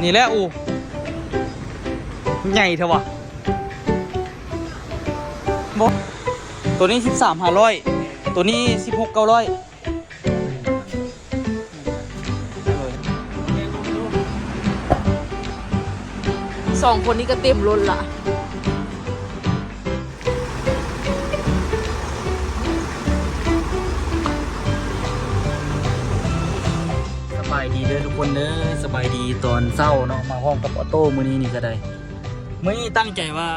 นี่แหละอูใหญ่เถอะวะตัวนี้13,500ตัวนี้16,9002 คนนี้ก็เต็มล้นละสบายดีเด้อทุกคนเด้อสบายดีตอนเช้าเนาะมาห้องกับออโต้มื้อนี้นี่ก็ได้มื้อนี้ตั้งใจว่า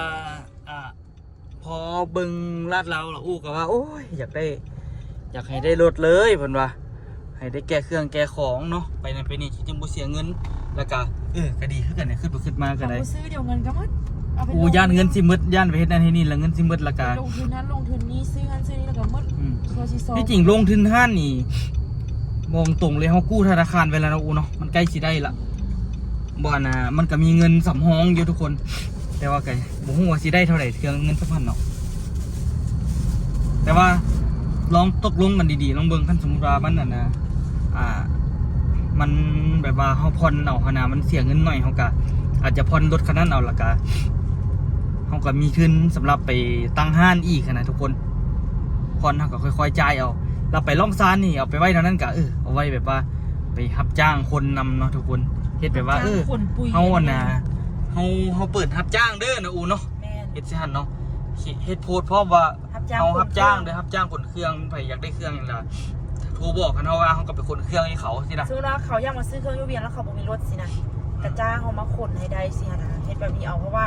พอเบิ่งลาดเราแล้วอู้ก็ว่าโอ้ยอยากให้ได้รถเลยเพิ่นว่าให้ได้แก้เครื่องแก้ของเนาะไปนั่นไปนี่จึงบ่เสียเงินแล้วก็ก็ดีคือกันเนี่ยขึ้นไปขึ้นมาก็ได้ซื้อเดี๋ยวเงินก็หมดอูย่านเงินสิหมดย่านไปเฮ็ดนั่นเฮ็ดนี่แล้วเงินสิหมดแล้วก็ลงทุนนั้นลงทุนนี้ซื้อนั้นซื้อนี้แล้วก็หมดที่จริงลงทุนห้านนี่มองตรงเลยเฮากู้ธนาคารไว้แล้วนะอูเนาะมันใกล้สิได้ละบ่น่ะมันก็มีเงินสำรองอยู่ทุกคนแต่ว่าไงบ่ฮู้ว่าสิได้เท่าไหร่เครื่องเงินสักพันเนาะแต่ว่าลองตกลงกันดีๆลองเบิ่งคันสมมุติว่ามันน่ะนะมันแบบว่าเฮาผ่อนเอาหนะมันเสียเงินหน่อยเฮาก็อาจจะผ่อนรถคันนั้นเอาละก็เฮาก็มีทุนสำหรับไปตั้งห้านอีกนะทุกคนผ่อนเฮาก็ค่อยๆจ่ายเอาเราไปล่องซานนี่เอาไปไว้เท่านั้นก็เอาไว้แบบว่าไปรับจ้างคนนำเนาะทุกคนเฮ็ดแบบว่าเฮาน่ะเฮาเปิดรับจ้างเด้อนะอูเนาะเฮ็ดสิหั่นเนาะเฮ็ดโพสต์พร้อมว่าเฮารับจ้างเด้อรับจ้างขนเครื่องไผอยากได้เครื่องอย่างล่ะโทรบอกกันเฮาว่าเฮาก็ไปขนเครื่องให้เขาสินะซื้อแล้วเขาอยากมาซื้อเครื่องยูเวียนแล้วเขาบ่มีรถสินะกระจ้างเฮามาขนให้ได้สินะเฮ็ดแบบนี้เอาเพราะว่า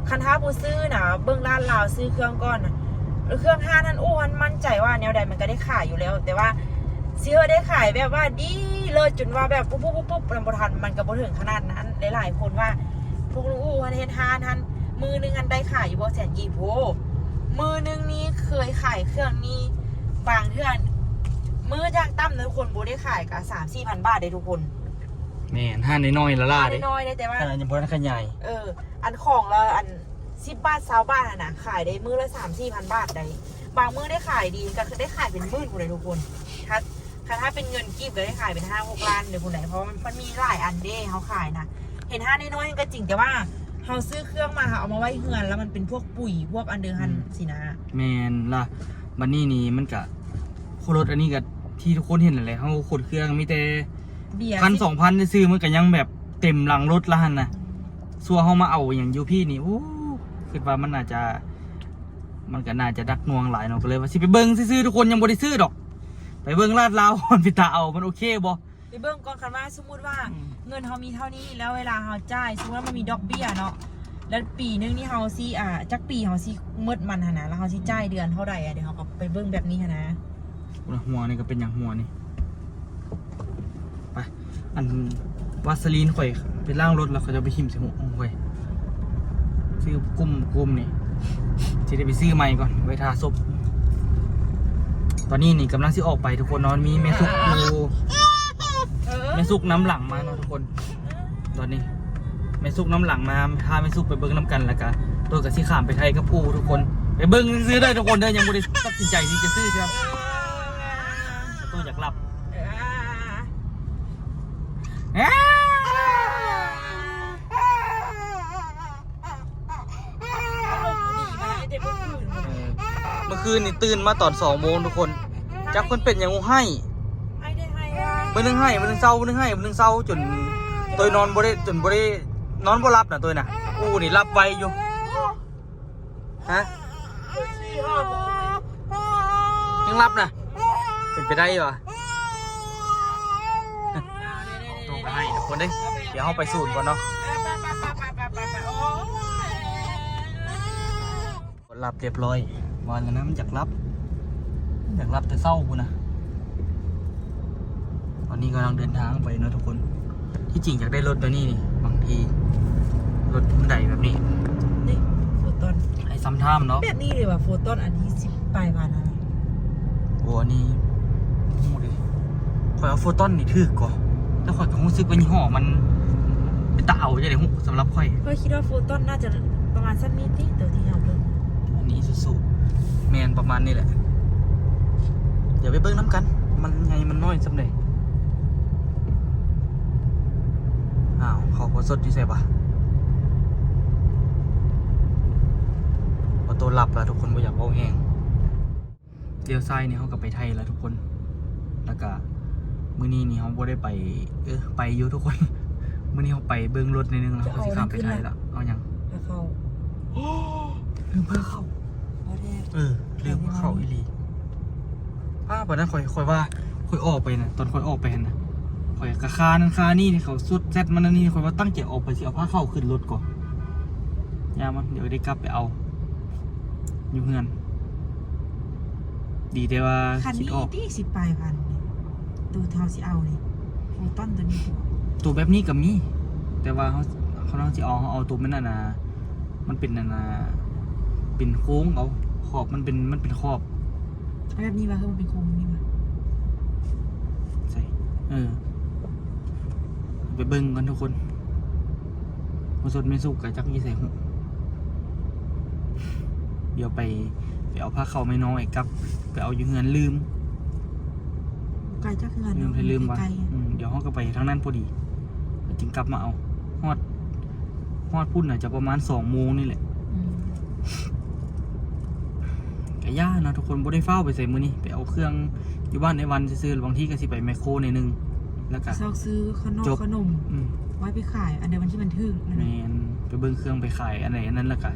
คันท้าบ่ซื้อน่ะเบิ่งร้านลาวซื้อเครื่องก่อนน่ะเครื่อง5นั่นอู้มันมั่นใจว่าแนวใดมันก็ได้ขายอยู่แล้วแต่ว่าสิได้ขายแบบว่าดีเลยจนว่าแบบปุ๊บมันบ่ทันมันก็บ่ถึงขนาดนั้นหลายๆคนว่าพวกอู้เฮ็ด5ทันมือนึงอันได้ขายอยู่บ่แสนกี่โพมือนึงนี้เคยขายเครื่องนี้บางเทื่อมือจ้างตั้มทุกคนบ่ได้ขายก็ 3-4,000 บาทได้ทุกคนแม่นห้าน้อยๆละล่ะเด้น้อยๆแต่ว่ายังบ่ได้ขยายอันของละอัน10 บาท20 บาทน่ะขายได้มือละ 3-4,000 บาทได้บางมือได้ขายดีก็คือได้ขายเป็นหมื่นพุ่นเลยทุกคนถ้าเป็นเงินกีบก็ได้ขายเป็น 5-6 ล้านเดี๋ยวพุ่นไหนเพราะมันมีหลายอันเด้เฮาขายนะเห็น5น้อยๆก็จริงแต่ว่าเฮาซื้อเครื่องมาเอามาไว้เฮือนแล้วมันเป็นพวกปุ๋ยพวกอันเดอร์ฮันสินะแม่นล่ะบัดนี้นี่มันก็รถอันนี้ก็ที่ทุกคนเห็นนั่นแหละเฮาขนเครื่องมีแต่1,000-2,000ซื้อมันก็ยังแบบเต็มหลังรถละหั่นน่ะซัวเฮามาเอาอย่างยูพี่นี่โอ้คิดว่ามันก็น่าจะดักนวงหลายเนาะก็เลยว่าสิไปเบิ่งซื้อทุกคนยังบ่ได้ซื้อดอกไปเบิ่งลาดลาวมันพิตาเอามันโอเคบ่ไปเบิ่งก่อนคันว่าสมมุติว่าเงินเฮามีเท่านี้แล้วเวลาเฮาจ่ายสมมุติว่ามันมีดอกเบี้ยเนาะแล้วปีนึงนี่เฮาสิจักปีเฮาสิหมดมันหั่นน่ะแล้วเฮาสิจ่ายเดือนเท่าใดเดี๋ยวเฮาก็ไปเบิ่งแบบนี้หั่นนะหัวนี่ก็เป็นอย่างหัวนี่ไปอันวาสลีนข่อยไปล้างรถแล้วเขาจะไปหิมใส่หัวข่อยซื้อกุ้มนี่จะได้ไปซื้อใหม่ก่อนไว้ทาศพตอนนี้นี่กำลังสิออกไปทุกคนนอนมีแม่ซุกน้ำหลังมาเนาะทุกคนตอนนี้แม่ซุกน้ำหลังมาพาแม่ซุกไปเบิ้งน้ำกันแล้วกันตัวกับสิขามไปไทยกับปูทุกคนไปเบิ้งซื้อได้ทุกคนเด้อยังไม่ได้ตัดสินใจที่จะซื้อใช่ไหมตัวอยากหลับเมื่อคืนนี่ตื่นมาตอน2 โมงทุกคนจักคนเป็นอย่างงูให้มันนึงให้มันนึงเศร้าจนตัวนอนบ่ได้นอนบ่รับนะตัวน่ะอู้นี่รับไวอยู่ฮะยังรับนะเป็นไปได้เหรอต้องไปให้ทุกคนเด้เดี๋ยวเข้าไปสูตรก่อนเนาะรับเรียบร้อยวันนั้นมันอยากรับแต่เศร้ากูนะตอนนี้กำลังเดินทางไปนะทุกคนที่จริงอยากได้รถแบบนี้นี่บางทีรถมันใหญ่แบบนี้นี่โฟตอนไอ้ซ้ำท่ามเนาะแบบนี้เลยว่ะโฟตอนอันนี้10 ปลายพันนะโอ้อันนี้หูดิข่อยเอาโฟตอนนี่ถือก่อนแล้วข่อยก็รู้สึกว่ายี่ห้อมันเป็นตาเอาใช่ไหมสำหรับข่อยคิดว่าโฟตอนน่าจะประมาณสักนิดที่เดี๋ยวที่ทำเลยอันนี้สุดๆแมนประมาณนี้แหละเดี๋ยวไปเบิ้งน้ำกันมันไงมันน้อยสำเร็จเ เขาโคสดที่ใส่ปะประตูหลับแล้วทุกคนไม่อยากเบาแห้งเลี้ยวซ้ายนี่เขาก็ไปไทยแล้วทุกคนแล้วก็มื้อนี้นี่เขาบ่ได้ไปไปอยู่ทุกคน มื้อนี้เขาไปเบิ่งรถในนึงแล้วเขาสิข้ามไปไทยแล้วเอาหยัง พาเข้า ลืมเพื่อเข้า เอาแท้ ลืมเพื่อเข้าอีหลีวันนั้นค่อยว่าค่อยออกไปนะตอนค่อยออกไปนะค่อยกะคานั่นคานี่เขาสุดแซดมันนั่นนี่ค่อยว่าตั้งใจออกไปสิเอาผ้าเข้าขึ้นรถก่อนยามันเดี๋ยวได้กลับไปเอาอยู่เฮือนดีแต่ว่า คัน คิด นี้ ออก ที่10ปลายพันนี่ตัวเท่าสิเอานี่โฟต้นตัวนี้ ตัวแบบนี้กับมีแต่ว่าเขาต้องสิเอาตัวมันน่ะมันเป็นเป็นโค้งเอาขอบมันเป็นขอบ แบบนี้ว่าคือมันเป็นโครงนี่ว่า ใส่ไปเบิ่งกันทุกคนมาสดไม่สุกกับจักยี่ใส่หูเดี๋ยวไปเอาผ้าเข่าไม่น้อยกับไปเอาอยู่เงินลืม ไกลจักคือกัน ลืมว่ะ ไกล เดี๋ยวห้องก็ไปทางนั้นพอดีจึงกลับมาเอาฮอดพุ่นน่ะจะประมาณ2 โมงนี่แหละกะย่าเนาะทุกคนบ่ได้เฝ้าไปใส่มือนี่ไปเอาเครื่องอยู่บ้านในวันซื้อบางที่ก็สิไปแมคโครในนึงแล้วก็ ซอกซื้อขนมไว้ไปขายอันเดียวมันที่มันทึ่ง แมนไปเบิ่งเครื่องไปขายอันไหนอันนั้นแล้วก็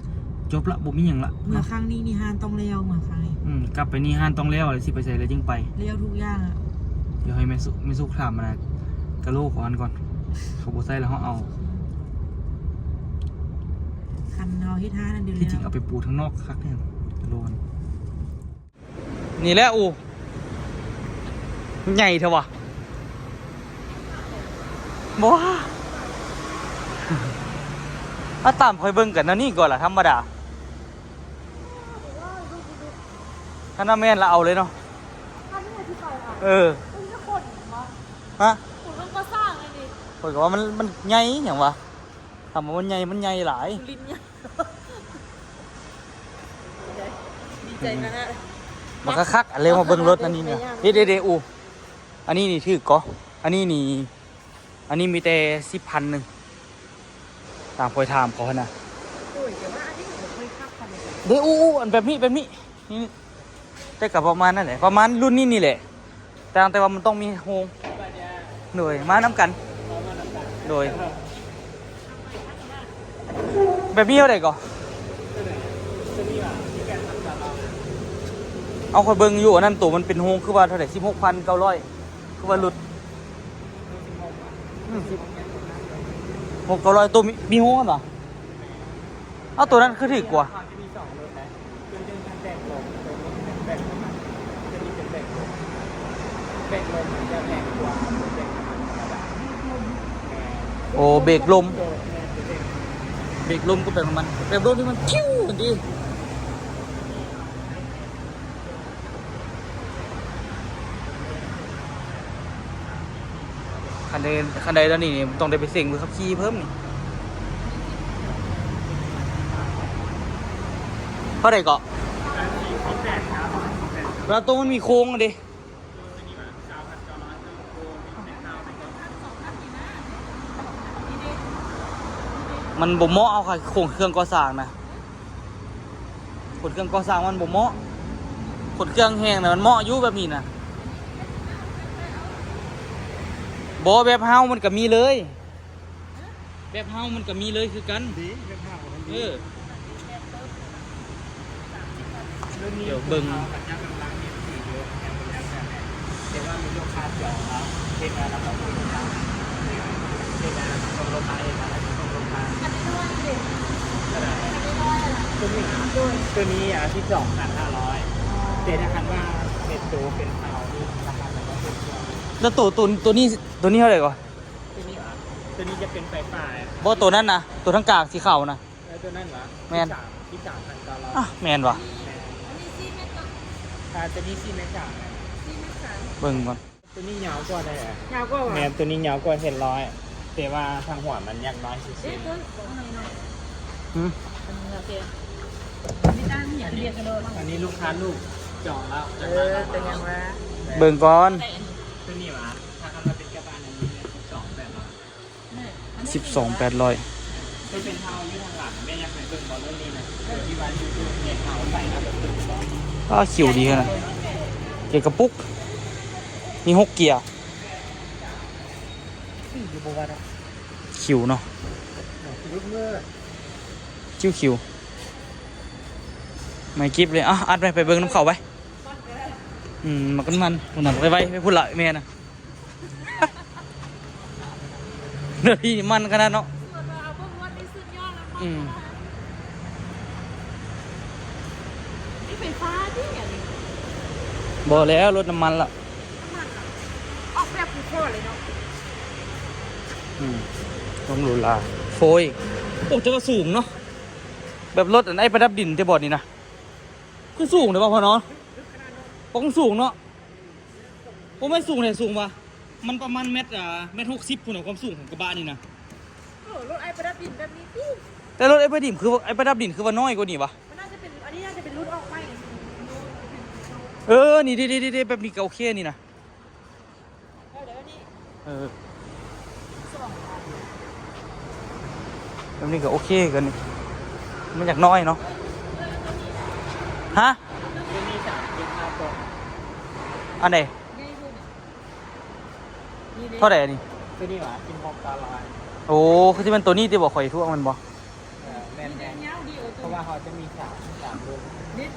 จบละบ่มีหยังละ เมื่อครั้งนี้นี่ฮานต้องเลี้ยวเมื่อครั้งนี้ กลับไปนี่ห้านต้องแล้วอะไรสิไปใส่แล้วจึงไป เลี้ยวทุกอย่างอ่ะ เดี๋ยวให้ไม่สุกถามมันนะกะโลของมันก่อนเขาบ่ใส่แล้วเขาเอา คันเราเฮ็ดฮานอันเดียว ที่จริงเอาไปปูทั้งนอกคักเนี่ยกะโลนี่แหละอูใหญ่เถอะวะบ้าถ้าตามคอยเบิ่งกันนะนี่ก่อนล่ะธรรมดาถ้าน้าแม่นละเอาเลยเนาะฮะคนก็สร้างเลยดิคนก็ว่ามันใหญ่อย่างวะทำมันใหญ่หลายลิ้นใหญ่ดีใจนะ มันก็คักเร็วมาเบิ่งรถอันนี้เนี่ยเดอูอันนี้นี่ถือก็อันนี้มีแต่10,000ตามคอยถามเขานะเดอูอันแบบนี้นี่แต่กับประมาณนั่นแหละประมาณรุ่นนี้นี่แหละแต่ว่ามันต้องมีโฮงโดยมาน้ำกันโดยแบบนี้เท่าไหร่ก่อนเอาคอยเบิ่งอยู่อันนั้นตัวมันเป็นโฮงคือว่าเท่าไหร่16,900คือว่าหลุด6,900ตัวมีโฮงกันเหรอเอาตัวนั้นคือถือกว่าโอ้เบรกลมก็เป็นของมันเบรกลมที่มันคิ้วทันทีคันใดแล้วนี่ต้องได้ไปเสี่ยงมือขับขี่เพิ่มนี่เท่าไหร่เกาะแล้วตัวมันมีโค้งดิมันบ่เหมาะเอาค่ะโครงเครื่องก่อสร้างนะขนเครื่องก่อสร้างมันบ่เหมาะขนเครื่องแห้งนะมันเหมาะอยู่แบบนี้นะบ่แบบเฮามันก็มีเลยแบบเฮามันก็มีเลยคือกันเดี๋ยวเบิ่งตัวนี้อ่ะที่2,500แต่ถ้าคันว่าเป็นตัวเป็นเตานี่ราคามันก็เป็น แล้วตัวนี้เท่าไหร่ก่อน ตัวนี้จะเป็นไฟฟ้า บ่ตัวนั้นนะตัวทั้งกากสีขาวนะ แล้วตัวนั้นเหรอ แม่น ที่3,900 อ่ะแม่นวะ ตัวนี้4 เมตร เบิ่งก่อน ตัวนี้ยาวกว่าได้อะ ยาวกว่า แม่นตัวนี้ยาวกว่าเห็นร้อยแต่ว่าทางหัวมันยักน้อยสุด อันนี้ลูกค้าลูกจองแล้วจากนั้นเรา เป็นยังไง เบิ่งก่อน ตัวนี้หรอถ้าคันมาเป็นกระบะอันนี้เนี่ย2,800 12,800 จะเป็นเท้าอยู่ทางหลังแม่ยังเป็นเบิ่งบอลเรื่องนี้นะที่วันยูทูบเนี่ยเท้าใส่แล้วแบบตึงบอล ก็คิวดีขนาดเกียร์กระปุกมี6เกียร์ อยู่บนวัดอ่ะ คิวเนาะ ยุบเมื่อ คิวไม่กิบเลยอ่ะอัดไปเบิ่งน้ำเขาไปมันก็มันหนักไปพูดละแม่นะเดี๋ยวพี่มันขนาดเนาะนี่ไฟฟ้าที่อย่างนี้ บอกแล้วรถน้ำมันละ ออกแบบผู้พ่อเลยเนาะ ต้องหรูหราโฟยโอ้จะก็สูงเนาะแบบรถไอ้ประดับดินที่บอดนี่นะคือสูงเลยป่ะพ่อเนาะปกสูงเนาะผมไม่สูงเลยสูงป่ะมันประมาณเมตร60คุณความสูงของกระบะนี่นะ รถไอ้ประดับดินแบบนี้พี่ แต่รถไอ้ประดับดินคือไอ้ประดับดินคือว่าน้อยกว่านี่ปะ มันน่าจะเป็นอันนี้น่าจะเป็นรุ่นออกใหม่ นี่ดีแบบนี้ก็โอเคนี่นะ เดี๋ยวนี้ แบบนี้ก็โอเคกันนี่มันอยากน้อยเนาะฮะ ตัวนี้สามเป็นเท้าตรง อันไหนเท่าไหร่อันนี้ ตัวนี้หว่ากิน6,900 โอ้คือที่มันตัวนี้ที่บอกข่อยทั่วมันบอก แม่นเพราะว่าเขาจะมีสามรุ่น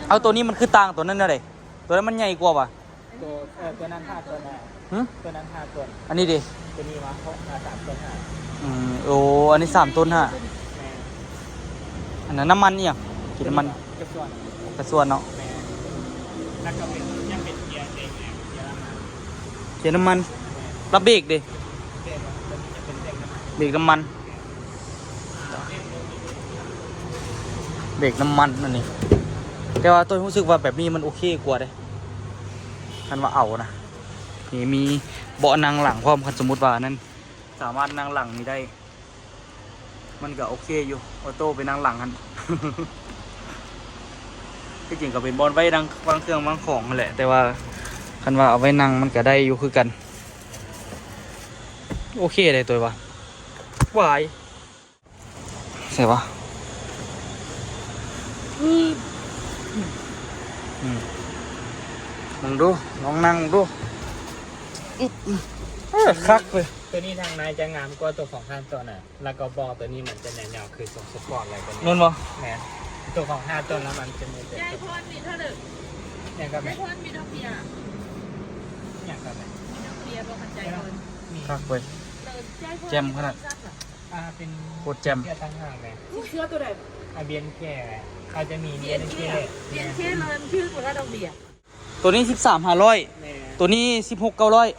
เอาตัวนี้มันคือต่างตัวนั้นอะไรตัวนั้นมันใหญ่กว่าป่ะ ตัวนั้น5ตัวนะตัวนั้น5ตัว อันนี้ดิ ตัวนี้วะเขา3ตัว5 โอ้อันนี้3 ต้น แม่ อันนั้นน้ำมันเนี่ยกินน้ำมัน กระส่วน กระส่วนเนาะ แม่แล้วก็เป็นยังเป็นเกียร์เองเกียร์ละมา เกียร์น้ำมันรับเบรกดิ เบรกตัวนี้จะเป็นเบรกน้ำมัน เบรกน้ำมันเบรกน้ำมันอันนี้แต่ว่าตัวรู้สึกว่าแบบนี้มันโอเคกว่าเลยคันว่าเอานะนี่มีเบาะนั่งหลังพร้อมคันสมมติว่านั้นสามารถนั่งหลังนี้ได้มันก็โอเคอยู่ออโต้ไปนั่งหลังกัน ที่จริงก็เป็นบอลไว้ดังวางเครื่องวางของนั่นแหละแต่ว่าคันว่าเอาไว้นั่งมันก็ได้อยู่คือกันโอเคเลยตัววะวายใส่ปะมึงดูลองนั่งดูคักเลย ตัวนี้ทางในจะงามกว่าตัวของข้างตัวน่ะแล้วก็บอตัวนี้มันจะแนวคือทรงสปอร์ตอะไรกัน นนบ่ แม่ตัวของ5ตัวแล้วมันจะมีแต่ ยายพรมีเท่าเดิม อย่างกับแม่ ยายพรมีดอกเบี้ย อย่างกับแม่ มีดอกเบี้ยบอกขันใจเลย มี คักเว้ย แจ่มขนาด เป็น โคตรแจ่ม เสื้อตั้งห่างเลย เสื้อตัวไหน เบียนแค่เขาจะมี เบี เบี ย ย น น เท่ แค่ เบียนเท่เลยชื่อคนละดอกเบี้ย ตัวนี้13,500 แม่ ตัวนี้16,900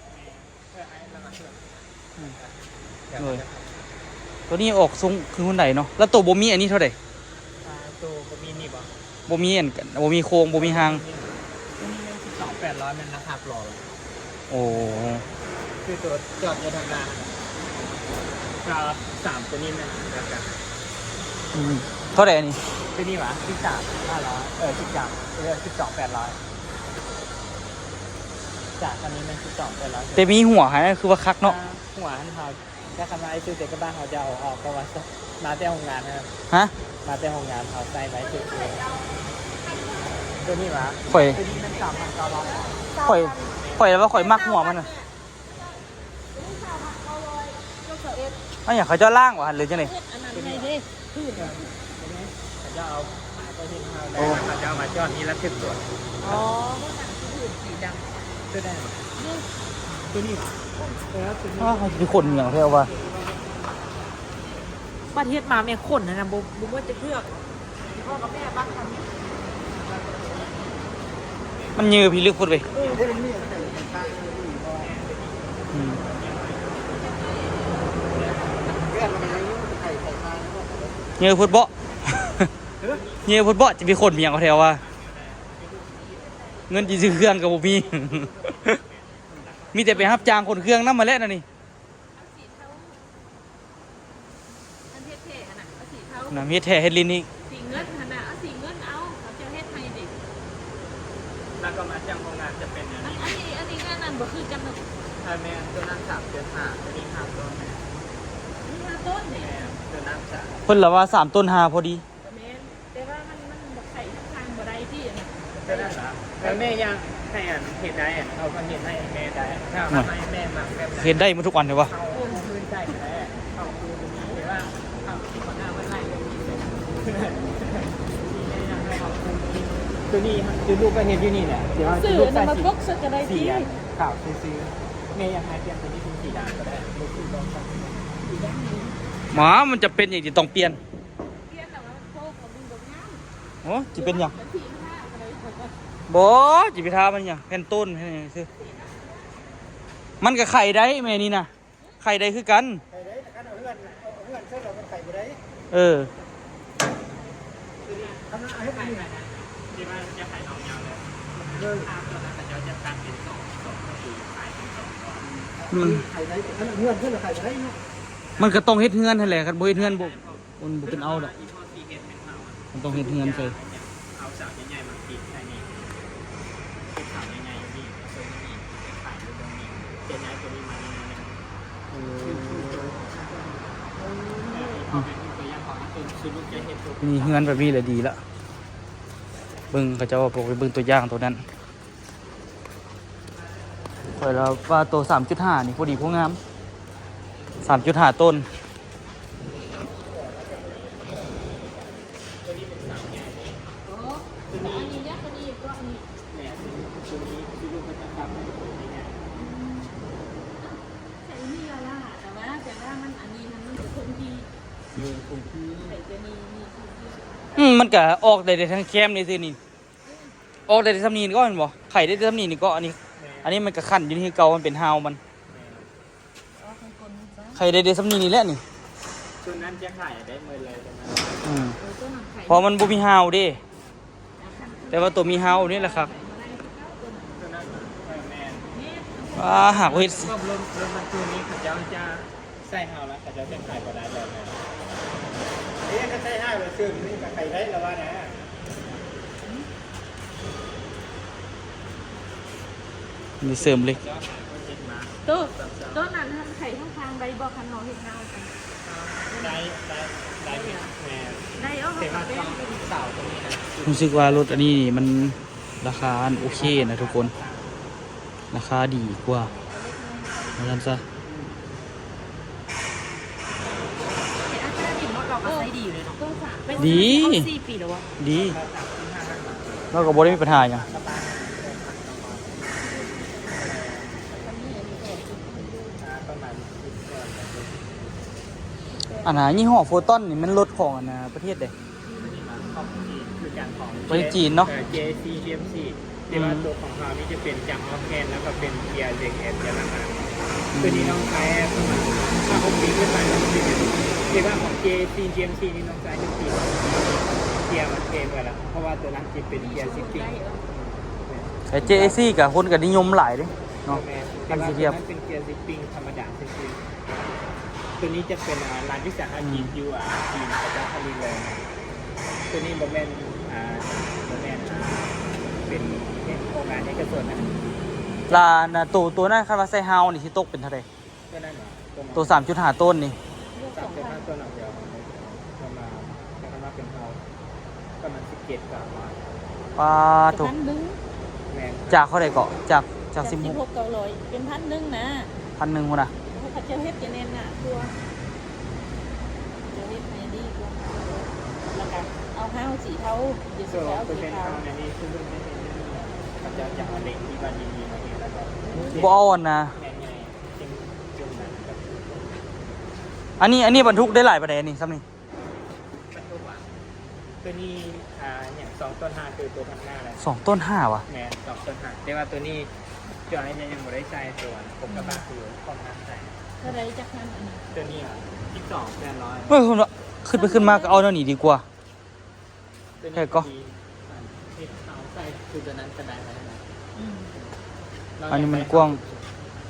เลยตัวนี้ออกทรงคือหุ่นไหนเนาะแล้วตัวบ่มีอันนี้เท่าไหร่ ตัวก็มีนี่บ่ บ่มีอันบ่มีโครงบ่มีหาง ตัวนี้12,800มันราคาปลอม โอ้ คือตัวจอดอยู่ทางหน้าจอด3ตัวนี้มันราคา เท่าไหร่อันนี้ ตัวนี้หวะ12,800จากคันนี้มัน12,800 แต่มีหัวหายคือว่าคักเนาะ หัวหันเขาถ้าคำว่าไอ้ซื้อเด็กก็บ้านเขาจะเอาออกเพราะว่ามาแต่ห้องงานนะครับ ฮะ มาแต่ห้องงานเขาใส่ไว้ซื้อตัวนี้หวะ ข่อย ตัวนี้มัน3,900 ข่อยแล้วว่าข่อยมักหัวมันน่ะอันอย่างเขาจะล่างวะหรือจังได๋ อันนั้นไงดิ เขาจะเอาไปที่เขาได้เขาจะเอามาจอดนี้แล้วถึงตัว อ๋อพวกนั้นคือสีดำ ตัวได้ตัวนี้หวะตัวนี้ อ้าวเขาจะมีคนอย่างแท้ว่า ประเทศมาแม่ขนนะบุ้มว่าจะเลือกพ่อกับแม่บ้านทำ มันยือพี่ลึกพูดไปยือพูดเบาะ ยือพูดเบาะจะมีคนเมียงเขาแถวว่า เงินจีซื้อเครื่องกับผมมี มีแต่ไปรับจ้างคนเครื่องน้ำมาแล้วนะนี่ อันเท่ๆขนาดสีเทา นะมีแท้เฮดลินนี่ สีเงินขนาดสีเงินเอาเขาจะเฮ็ดให้ดิ แล้วก็มาจ้างโรงงานจะเป็นอย่างนี้ อันนี้งานนั้นบ่คือจำนวน ถ้าแม่ตัวนั้น3.5ตัวนี้5ตัวแม่ นี่5 ต้นเนี่ย ตัวน้ำสา เพิ่นละว่า3ต้น5พอดี แม่นแต่ว่ามันบ่ไข่ทั้งทางบ่ได้ที่อันนั้น ตัวน้ำสาแล้วแม่ยังให้อันเห็ดได้เอาคนเห็ดให้แม่ได้ถ้ามาให้แม่มาแบบ เฮ็ดได้หมดทุกวันเลยวะ เอาคืนได้แม่เอาคืนตรงนี้หรือว่าเอาที่คนหน้าไว้ไล่ตรงนี้เลยตัวนี้คือลูกก็เห็นอยู่นี่แหละเดี๋ยว สื่อ ลูก นำ ใส่ มา สี พกสกระได สี ที่ ขาวซื้อแม่ยังให้เปลี่ยนตัวนี้เป็นสีดำก็ได้ลูกคือต้องใส่สีดำ หมามันจะเป็นอย่างที่ต้องเปลี่ยน เพี้ยนแต่ว่าโคกกับมึงกับน้ำ โอ้สิเป็นหยัง เป็นสีผ้าอะไรคนก็ บ่จิไปทามันหยังแผ่นต้นแผ่นหยังซื่อมันก็ไข่ได้แม่นี่น่ะไข่ได้คือกัน ไข่ได้แต่การเอาเพื่อนเส้นเราเป็นไข่บ่ได้ เออ ทำให้ไข่ไหนนะที่ว่าจะไข่น้องยาวเลยเรื่องภาพตัวนั้นแต่เดี๋ยวจะการเป็นสองคือไข่เป็นสองก่อน มัน ไข่ได้แต่เพื่อนเราไข่บ่ได้เนาะ มันก็ต้องเฮ็ดเฮือนนั่นแหละคันบ่เฮ็ดเฮือนบ่มันบ่เป็นเอาดอก อีพอซีเห็ดเป็นเผา มันต้องเฮ็ดเฮือนใส่ เอาสาวใหญ่ๆมาปิดแค่นี้เป็นสาวใหญ่ๆนี่ตัวนี้เป็นไข่ตัวนี้เป็นย้ายตัวนี้มานี่นะพอเป็นตัวอย่างของตัวซื้อลูกจะเห็ดตัว นี่เฮือนแบบนี้แหละดีละเบิ่งเขาเจ้าบอกไปเบิ่งตัวอย่างตัวนั้นข่อยแล้วว่าตัว 3.5 นี่พอดีพวกงาม 3.5 ต้น อันนี้เนี่ยตัวนี้ก็อันนี้ เนี่ยตัวนี้ซื้อลูกก็จะทำให้ตัวนี้เนี่ย ใส่นี่ละล่ะแต่ว่ามันอันนี้มันจะคงที่ คงที่ ใส่จะมีคงที่ มันก็ออกได้ทั้งแคมนี่สินี่ออกได้ทั้งนี้ก็เห็นบ่ไข่ได้ทั้งนี้นี่ก็อันนี้มันก็คั่นอยู่ที่เก่ามันเป็นฮาวมัน อ๋อข้างบนจ้ะ ไข่ได้ทั้งนี้แหละนี่ ตัวนั้นจะขายได้เมื่อเลยตรงนั้น ตัวหนังไข่ เพราะมันบ่มีฮาวเด้แต่ว่าตัวมีฮาวนี่แหละครับ ตัวนั้นแม่ หากว่าเฮ็ด ก็รถบรรทุกนี้เขาจะใส่เฮาแล้วเขาจะขายก็ได้เลยนี่ก็ใส่ให้เลยซื้อนี่ก็ขายได้แล้วว่านะ มีเสริมเล็ก ตัวนั้นทำไข่ข้างทางใดบอกคันนอเห็นเงากัน ได้แม่ ได้เอา แต่ว่า เป็ ต้องเสาตรงนี้นะ รู้สึกว่ารถอันนี้มันราคาโอเคนะทุกคน ราคาดีกว่าเพราะฉะนั้นซะ อาจารย์ดิมเราก็ใช้ดีเลยเนาะตัวสามเป็น4 ปีแล้ววะ ดีเราก็บ่ได้มีปัญหาหยังอันน่ะยี่ห้อโฟตอนนี่มันรถของอันน่ะประเทศใด คือการของ ประเทศจีนเนาะ JC GMC ที่ว่าตัวของเรานี่จะเป็นจังออฟแกนแล้วก็เป็นเกียร์เด็กแอนเกียร์ละมาตัวนี้น้องใช้ประมาณ5-6 ปีขึ้นไปแล้วที่ว่าของ JC GMC นี่น้องใช้ทุกปีเกียร์มันเทมไปแล้วเพราะว่าตัวนั้นจะเป็นเกียร์ซิปปิ้ง แต่ JAC กับคนก็นิยมหลายเด้เนาะ แต่ว่าตัวนั้นเป็นเกียร์ซิปปิ้งธรรมดาซิปตัวนี้จะเป็นร้านวิสาหกิจอยู่จีนเขาจะผลิตเลยตัวนี้บอแมนเป็นโครงงานเอกชนนะ ลาน่ะตัวนั้นคาดว่าใส่เฮานี่สิตกเป็นเท่าใด ตัวนั้นเหรอ ตัว 3.5 ต้นนี่ สามตัวห้าตัวหนักเดียวประมาณใช้คำว่าเป็นเฮาประมาณ17 กับว่า ปลาถูก 1,000 แมน จากเท่าใดเกาะจาก16 16,900เป็น1,000นะ 1,000นึงพุ่นน่ะ เขาเจ้าเฮ็ดจะแน่นน่ะตัวเจ้าเฮ็ดให้ดีกว่าแล้วก็เอาห้าวสีเทาเดี๋ยว โซ สีขาว เปอร์ สี เซ็นต์ ขาว เฮาในนี้ซึ่งไม่เป็นเขาจะเอาเหล็กที่บานดีๆมาเนี่ยแล้วก็ บ่เอาอันนะ แม่ใหญ่จริงจนนั้นกับ อันนี้บรรทุกได้หลายประเด็นนี่ซ้ำนี่ ประตูอ่ะตัวนี้อย่าง2 ต้น 5คือตัวทางหน้าเลย 2 ต้น 5ว่ะ แมน2 ต้น 5แต่ว่าตัวนี้จอยยังไม่ได้ใส่ตัวผมกระบะคือของทางใส่ เท่าไรจักพันอันนี้ ตัวนี้อ่ะ12,800 เฮ้ยคุณว่าขึ้นไปขึ้นมาก็เอาเท่านี้ดีกว่า ตัว แค่ นี้ ก็ ที่เอาใส่คือตัวนั้นก็ได้ไหม อันนี้มันกว้าง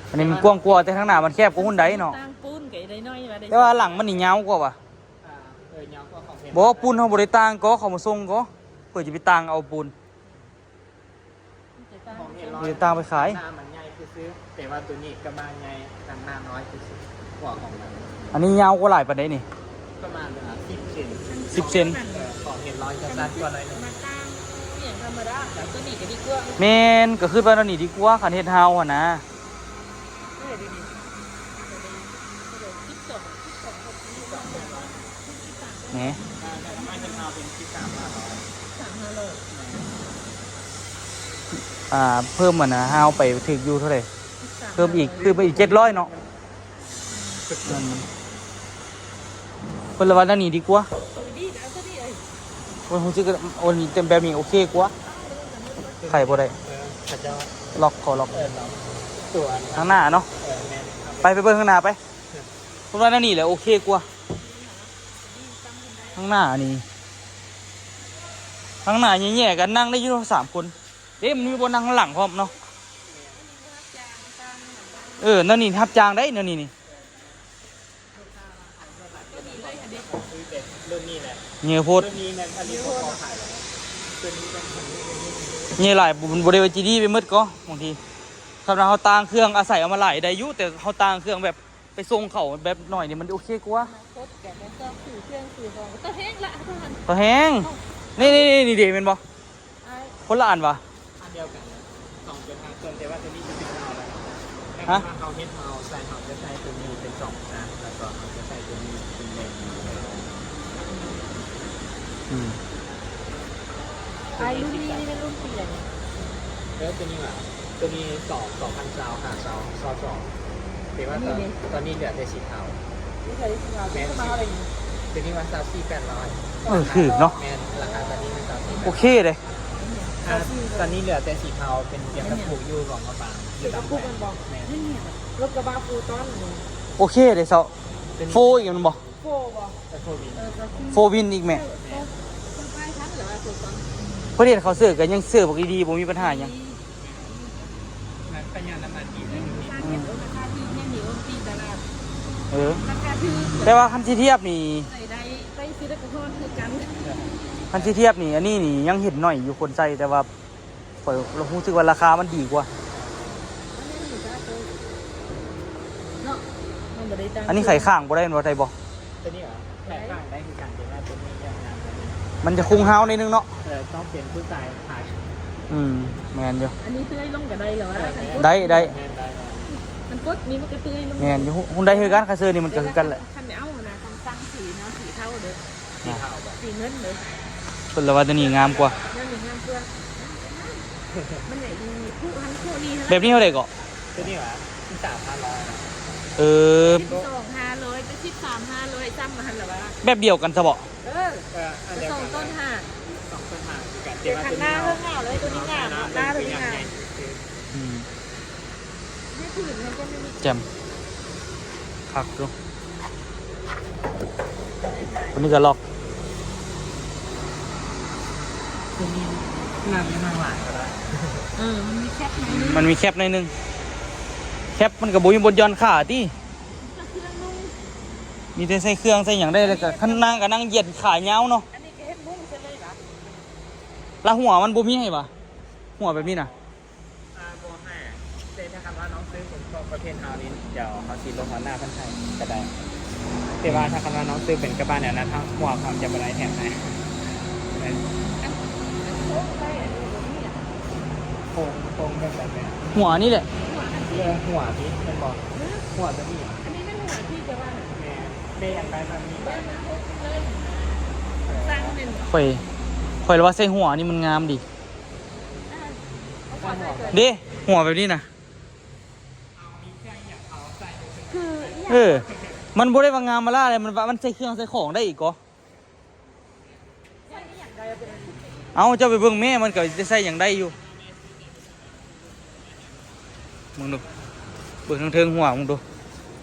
อันนี้มันกว้างกว่าแต่ข้างหน้ามันแคบกว่าหุ่นใดเนาะ ตั้งปูนก็ได้น้อยว่าได้ แต่ว่าหลังมันนี่ยาวกว่าว่ะ ยาวกว่าของเพชร บ่ว่าปูนเฮาบ่ได้ต่างก็เขามาส่งก็เพื่อจะไปต่างเอาปูน ของเพชร บ่ได้ต่างไปขาย หน้ามันใหญ่คือซื้อแต่ว่าตัวนี้กระบะใหญ่หน้าน้อยคือซื้อกว่าของมัน อันนี้ยาวกว่าหลายปานใดนี่ ประมาณ10 เซน 10 เซน ของเห็นร้อยจะสั้นกว่าหน่อยหนึง มาตั้งเสียงธรรมดาแต่ตัวนี้ก็ดีกว่า แม่นก็คือว่าอันนี้ดีกว่าคันเฮ็ดเฮาหั่นนะ เฮ้ยดีคิดจบ แหม ไม่เป็นเอาเป็น13,500 เพิ่มมันนะเฮาไปถึกอยู่เท่าไหร่เพิ่มอีกคือไปอีก700เนาะนั่นมันเพิ่นละว่าอันนี้ดีกว่า ดีแล้วก็ดีเลย โอ้ยฮู้สึกว่าโอ้นี่เต็มแบบนี้โอเคกว่าไข่บ่ได้ พระเจ้า ล็อกขอล็อก ตัว ข้างหน้าเนาะ แม่น ไปเบิ่งข้างหน้าไปเพราะว่าอันนี้แหละโอเคกว่าข้างหน้านี่ข้างหน้าแย่ๆกันนั่งได้อยู่3 คนเด้มันมีบ่นั่งข้างหลังพร้อมเนาะนั่นนี่ทับจางได้นั่นนี่ เรื่องนี้แหละ เงี้ยโพด เรื่องนี้แม่นอันนี้พอขายแล้วตัวนี้เป็นของ เงี้ยหลายมันบ่ได้ว่าจีดีไปหมดก็บางทีสำหรับเฮาต่างเครื่องอาศัยเอามาหลายได้อยู่แต่เฮาต่างเครื่องแบบไปส่งเขาแบบหน่อยนี่มันโอเคกว่า โคตรแก่แล้วก็สื่อเครื่องสื่อของก็แห้งละทุกคน ตัวแห้งนี่เด้แม่นบ่คนละอันวะ อันเดียวกัน2เป็นทางส่วนแต่ว่าตัวนี้จะเป็นเอาแล้ว ฮะ เขาเฮ็ดเอาใส่เขาจะใส่ตัวนี้เป็น2นะแล้วก็เขาจะใส่ตัวนี้เป็นเลน ไอ้รุ่นนี้นี่เป็นรุ่นเปลี่ยน แล้วตัวนี้ว่ะตัวนี้2,000ซาวค่ะซาวแต่ว่าตอนนี้เหลือแต่สีขาว นี่ใช้ที่เราจะมาอะไรอย่างนี้ ตัวนี้ว่าซาว4,800 คือเนาะ แม่นราคาตอนนี้เป็นซาว โอเคเลย ตอนนี้เหลือแต่สีขาวเป็นเตรียมกระปุกอยู่รองกระบาง เดี๋ยวพูดกันบอกนี่เนี่ยรถกระบะฟูต้อนหนึ่ง โอเคเลยเซาโฟอีกมันบ่ โฟบอก แต่โควิด โฟวินอีกแม่ คนป้ายทักหรือว่าฟูต้อน เพิ่นเฮ็ดเขาซื้อกันยังซื้อบ่ดีๆบ่มีปัญหาหยัง นั้นปัญญาน้ำมันดีเลย ราคาเทียบราคาที่เนี่ยหนีวันตีตลาด ราคาที่ แต่ว่าคันสิเทียบนี่ ใส่ได้ไปซื้อได้กระท้อนคือกัน คันสิเทียบนี่อันนี้นี่ยังเห็นหน่อยอยู่คนใส่แต่ว่าข่อยเรารู้สึกว่าราคามันดีกว่า เนาะมันบ่ได้ตัง อันนี้ไข่ข้างบ่ได้บ่ได้บ่ ตัวนี้เหรอแปะข้างได้คือกันแต่ว่าตัวนี้ยังงาน มันจะคุงเฮานิดนึงเนาะ ต้องเป็นผู้ชายถ่าย แม่นอยู่ อันนี้เตื้อยลงกับได้เหรอวะ ได้ มันกดนี่มันก็เตื้อยลง แม่นอยู่หุ่นได้คือกันคาเซอร์นี่มันก็คือกันแหละ คันเดียวนะคำสั่งสีเนาะสีเท่าเด้อ สีขาวแบบ สีเงินเด้อ เพิ่นละว่าตัวนี้งามกว่า นั่นหนึ่งงามเพื่อนมันไหนดีผู้ทันผู้นี้ แบบนี้เท่าไหร่ก็ ตัวนี้เหรอที่3,500 เออ 2,500จะ13,500ซ้ำมาหันหรอวะ แบบเดียวกันซะบ่ อันเดียว สอง กัน ต้นห้า 2ต้นหางคือกัน เดี๋ยวข้างหน้าเรื่องเงาเลยตัวนี้งามหน้าตัวนี้งาม อืม ไม่ผืนมันก็ไม่มี แจ่มคักดูตัวนี้ก็ล็อก ตัวนี้นั่งไม่นั่งหลายก็ได้ มันมีแคปไหม มันมีแคปหน่อยนึงแคปมันก็บ่มีบนย้อนขาติ เครื่องนุ่ง มีแต่ใส่เครื่องใส่หยังได้แล้วก็คันนั่งก็นั่งเหยียดขายาวเนาะ อันนี้ก็เฮ็ดมุ้งใช่เลยเหรอ แล้วหัวมันบ่มีให้ปะหัวแบบนี้น่ะ โบห้าเจ๊ถ้าคำว่าน้องซื้อเป็นพวกประเภทเฮานี้เดี๋ยวเขาสีลงหัวหน้าพันชัยก็ได้แต่ว่าถ้าคำว่าน้องซื้อเป็นกระบะเนี่ยนะทั้งหัวความจะเป็นไรแถมไหน โอ้ได้อันนี้บ่มีอ่ะ โค้งแบบแบบนี้ หัวนี่แหละ หัวอัน เรื่องหัวที่เป็นบอกหัวจะมี อันนี้ไม่หัวที่จะว่า แม่เบี้ยอย่างไรแบบนี้ สร้างเป็น ข่อยเลยว่าใส่หัวนี่มันงามดิเด้หัวแบบนี้น่ะ คือ มันบ่ได้ว่างามมาล่าเลยมันใส่เครื่องใส่ของได้อีกก็เอาเจ้าไปเบิ่งแม่มันก็จะใส่อย่างได้อยู่มึงดูเบิ่งทางเทิงหัวมึงดู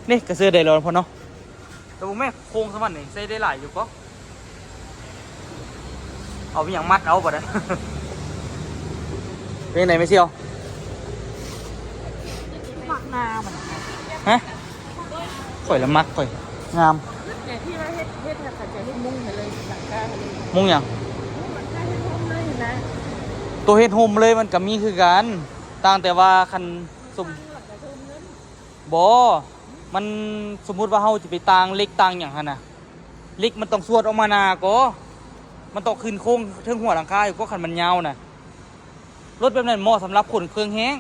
นี่กระเสือได้แล้วพอเนาะแต่บ่แม่โครงสมันนี่ใส่ได้หลายอยู่ก็เอาไปอย่างมัดเอาบ่ได้ เป็นไหนไม่เชียว หมักนามัน ฮะข่อยละมักข่อยงาม เนี่ยที่ว่าเฮ็ดขัดใจเฮ็ดมุ้งเลยหลังคาเลย มุงอย่าง หลังคาเฮ็ดมุ้งเลยนะ ตัวเฮ็ดโฮมเลยมันก็มีคือกันต่างแต่ว่าคันสม หลังคาเพิ่มเงิน บ่ มันสมมุติว่าเฮาจะไปตางเล็กตางอย่างหั่นน่ะเล็กมันต้องสวดออกมาหนาก็มันต้องขึ้นโค้งเทิงหัวหลังคาอยู่ก็คันมันยาวน่ะรถแบบนั้นเหมาะสำหรับขนเครื่องแห้ง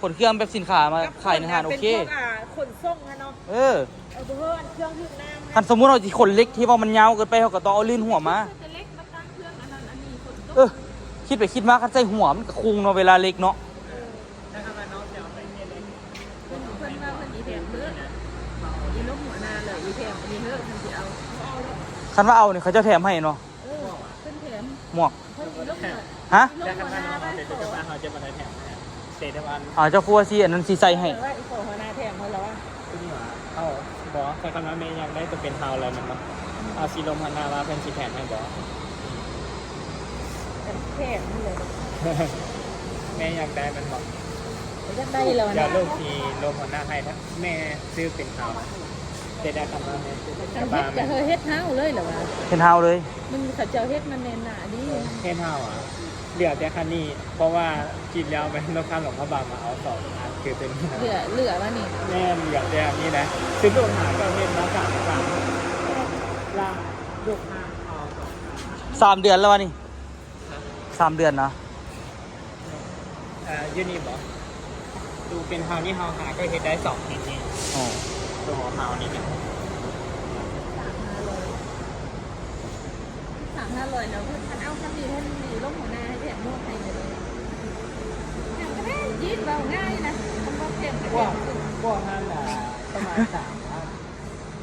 ขนเครื่องแบบสินค้ามาขายในห้างโอเค เป็นพวกขนส่งนะเนาะ เออ เอาเพิ่นเครื่องยืดน้ำ คันสมมุติเราสิขนเล็กที่ว่ามันยาวเกินไปเขาก็ต้องเอาลื่นหัวมา จะเล็กมาตั้งเครื่องอันนั้นอันนี้ขนส่ง เออคิดไปคิดมาคันใส่หัวมันก็คุงเนาะเวลาเล็กเนาะ ถ้าทำมาน้องจะเอาไปเฮ็ดเลย เพิ่นว่าเพิ่นอีแถมเด้ออีลงหัวหน้าเลยอีแถมอันนี้เด้อเพิ่นสิเอาเอาเลย คันว่าเอาเนี่ยเขาจะแถมให้เนาะ เออเพิ่นแถม หมวก เพิ่นอีลงหัว ฮะ แต่ทำมาน้องเดี๋ยวจะมาเขาจะมาได้แถมเศษวัน เจ้าครัวสิอันนั้นสิใส่ให้ ว่าอีของหัวหน้าแถมเพิ่นแล้วว่า ที่นี่หว่าเอาบอกแต่คำว่าเมย์ยังได้ตัวเป็นเทาอะไรมันมาเอาซีลมพันนาว่าเป็นสีแผ่นให้บอก แถมนี่เลย แม่อยากได้มันบอก จะได้แล้ว เดี๋ยว นะ ลูกทีลมพันนาให้ถ้าแม่ซื้อเป็นเทาจะได้คำว่าแม่ซื้อเป็น อัน บา เฮ็ด แม่ จะเฮ็ดเฮาเลยเหรอวะ เป็นเฮาเลย มันเขาเจ้าเฮ็ดมันแน่นหนาดี เทนเทาอ่ะเดี๋ยวแต่คันนี้เพราะว่ากินแล้วไปรถข้ามหลวงพระบางมาเอาสองอันคือเป็น เหลือว่านี่ แม่เหลือแต่อันนี้นะซื้อลูกหาก็เห็นมาสามครั้งล่างลูกหาเอาสอง 3 เดือนแล้ววะนี่3 เดือนนะ ยูนี่บอกดูเป็นเฮานี่เฮาหาก็เห็นได้สองจริง อ๋อ ๆตัวเฮานี่เนี่ย 300แล้วเพิ่นเอาคันนี้ให้มีลงหัวหน้าให้แถมนวดให้เลยแถมก็ได้ยิบเบาง่ายนะมันบ่แถมก็ ว่า แถม ว่าห้าประมาณ3,000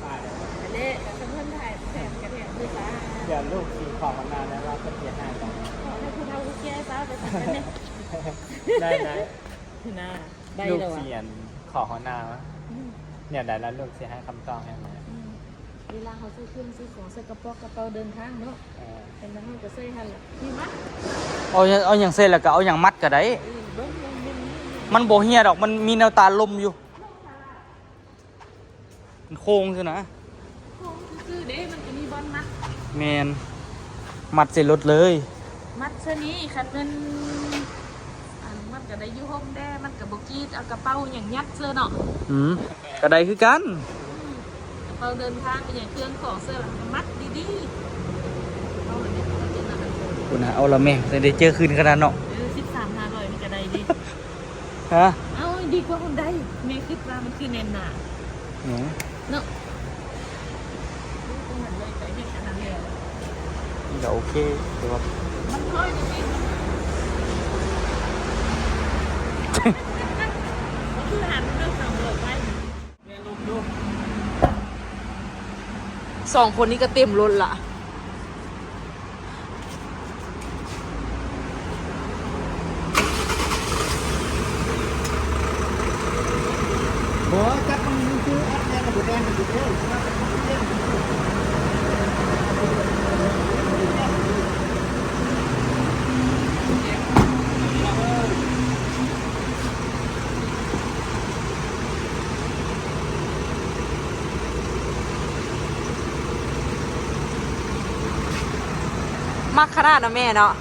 บาท ไปเด้เพิ่นถ่ายแถมก็แถมด้วยจ้า เดี๋ยวลูกสีของมันนานแล้วว่าเป็นเสียหายกัน ขอให้คุณเอาลูกแก้ซ้าไปสั่งกันเนี่ย ได้ได้ น่าได้ ลูก แล้วอ่ะ เสียนขอของนาวะเนี่ยได้แล้วลูกเสียให้คำตอบให้มา เวลาเขาซื้อเครื่องซื้อของใส่กระเป๋ากระเป๋าเดินทางเนาะ เป็นน้ำก็ใส่หั่นล่ะนี่มัด เอาอย่างเส้นแล้วก็เอาอย่างมัดก็ได้ เบิ่งๆ มันบ่เฮียดอกมันมีแนวตาลมอยู่มันโค้งซื่อนะ ๆของซื้อเด้มันก็มีบอลมัด แมนมัดเสร็จรถเลย มัดเท่านี้คันเป็นอันมันก็ได้อยู่ห้องแด้มันก็บ่กีดเอากระเป๋าอย่างยัดเสื้อเนาะ ก็ได้คือกัน กระเป๋าเดินทางเป็นอย่างเครื่องของเสื้อมัดดีๆเอาเนี่ยเอาเจอนั่น คุณนะเอาละแม่ได้เจอคืนขนาดเนาะ 13,500มันก็ได้ดิ ฮะ เอาดีกว่าคนได้แม่คิดว่ามันคือแน่นหนา หนู เนาะตรงนั้นเลยไปเฮ็ดอันนั้นแล้ว นี่ก็โอเคแต่ว่า มันค่อยจริงมันคือหันเรื่องสำรวจไป แม่ลูก สองคนนี้ก็เต็มรถละ บอกจับมันคือแอปแดงกับแดงกับแดง มักขนาดนะแม่เนาะ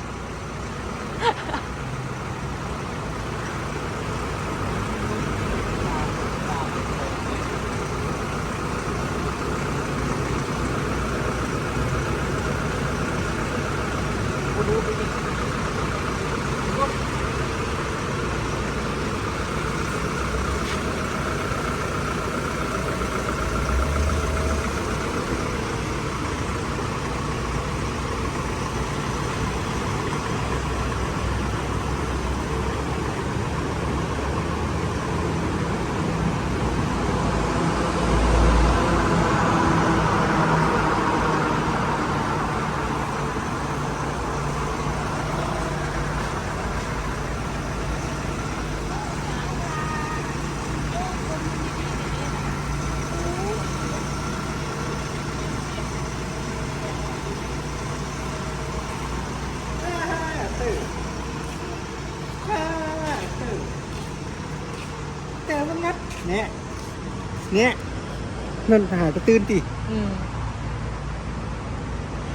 แต่มันงัดเนี่ยนั่นหากระตื้นติ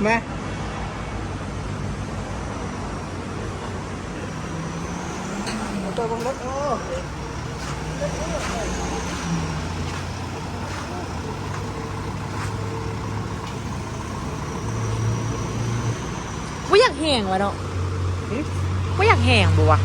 มาตัวบังรถโอ้ แห้งวะเนาะบ่อยากแห้งบ่วะ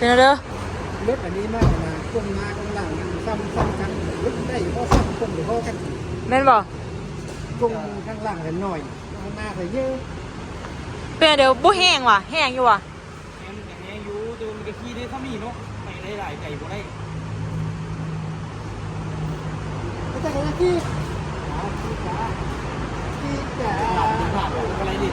เป็นอะไร รถอันนี้มากนะคนมาข้างหลังซ้ำกันรถได้เพราะซ้ำคนหรือเพราะกัน แม่นบ่ กงข้างหลังกันหน่อยข้างหน้าใส่เยอะ เป็นเดี๋ยวบ่แห้งว่ะแห้งอยู่ว่ะ แอนแอนอยู่ตัวมันก็ขี้ได้ถ้ามีเนาะไปได้หลายไก่บ่ได้ ก็จะกันที่จ๋าที่จ๋า หลับผ่านอะไรดิ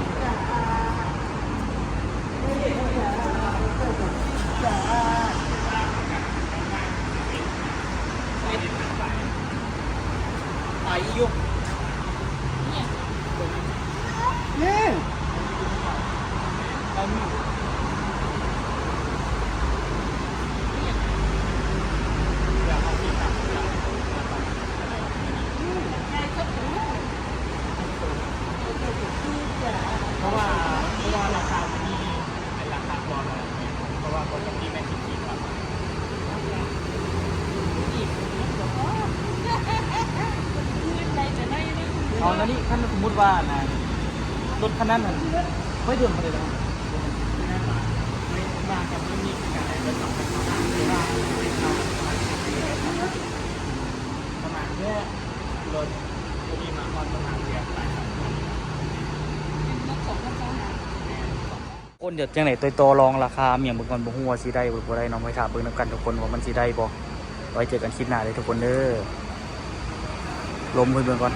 ไปอยู่ เนี่ย ไปมี เพราะว่าราคาที่เป็นราคาบอลอะไรเพราะว่าคนที่แม่คิดว่า เอาแล้วนี่ท่านสมมติว่านะรถคันนั้นน่ะไม่เดินมาเลยนะ ไม่มากับไม่มีการอะไรเป็นสองเป็นสองหรือว่าเราประมาณแค่รถมีมาคอนประมาณเดียวไป คนเดี๋ยวจังไหนตัวโตลองราคาเมียงเบิ่งก่อนบ่ฮู้ว่าสิได้บ่ได้น้องไปถามเบิ่งนํกันทุกคนว่ามันสิได้บ่ไว้เจอกันคลิปหน้าเลยทุกคนเด้อลมเพิ่นเบิ่งก่อน